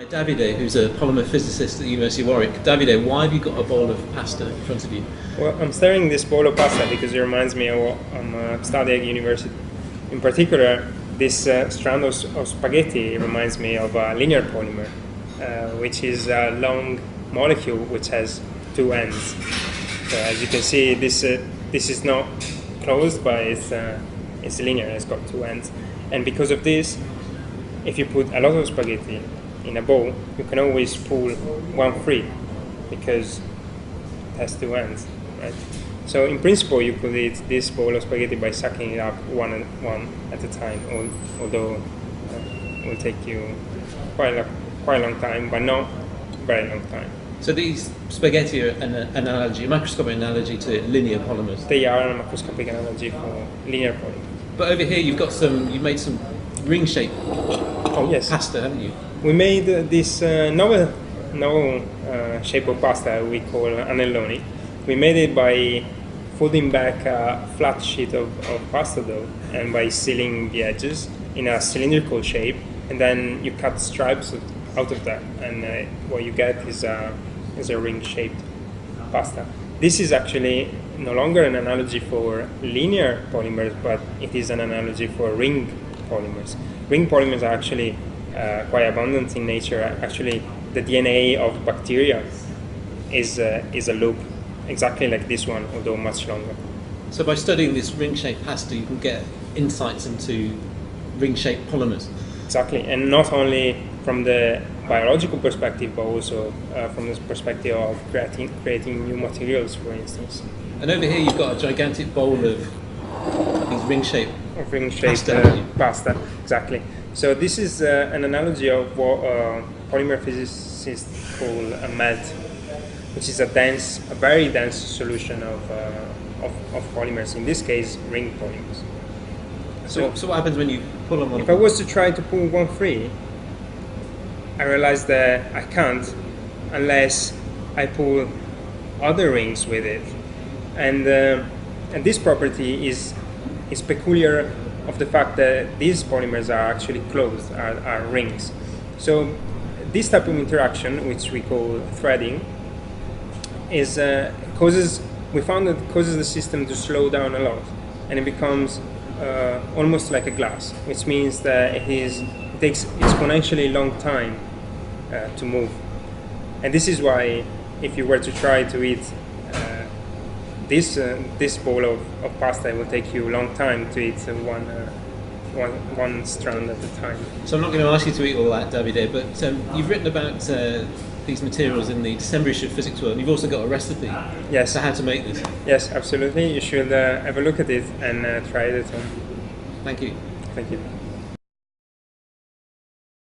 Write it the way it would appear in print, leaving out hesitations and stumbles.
Davide, who's a polymer physicist at the University of Warwick. Davide, why have you got a bowl of pasta in front of you? Well, I'm staring this bowl of pasta because it reminds me of what I'm studying at university. In particular, this strand of spaghetti reminds me of a linear polymer, which is a long molecule which has two ends. So as you can see, this is not closed, but it's linear. It's got two ends, and because of this, if you put a lot of spaghetti in a bowl, you can always pull one free because it has two ends, right? So in principle, you could eat this bowl of spaghetti by sucking it up one at a time, although it will take you quite a long time, but not very long time. So these spaghetti are an analogy, a microscopic analogy to linear polymers. They are a macroscopic analogy for linear polymers. But over here, you've made some ring-shaped yes. pasta, haven't you? We made this novel shape of pasta we call anelloni. We made it by folding back a flat sheet of pasta dough and by sealing the edges in a cylindrical shape, and then you cut stripes out of that, and what you get is a ring-shaped pasta. This is actually no longer an analogy for linear polymers, but it is an analogy for ring polymers. Ring polymers are actually quite abundant in nature. Actually, the DNA of bacteria is a loop, exactly like this one, although much longer. So by studying this ring-shaped pasta, you can get insights into ring-shaped polymers. Exactly, and not only from the biological perspective, but also from the perspective of creating new materials, for instance. And over here, you've got a gigantic bowl of these ring-shaped pasta. Exactly. So this is an analogy of what polymer physicists call a melt, which is a very dense solution of polymers. In this case, ring polymers. So what happens when you pull them on? If I was to try to pull one free, I realized that I can't unless I pull other rings with it, and this property is peculiar of the fact that these polymers are actually closed, are rings. So this type of interaction, which we call threading, we found that it causes the system to slow down a lot, and it becomes almost like a glass, which means that it takes exponentially long time to move. And this is why, if you were to try to eat this bowl of pasta, it will take you a long time to eat one strand at a time. So I'm not going to ask you to eat all that, Davide, but you've written about these materials in the December issue of Physics World, and you've also got a recipe for how to make this. Yes, absolutely. You should have a look at it and try it at home. Thank you. Thank you.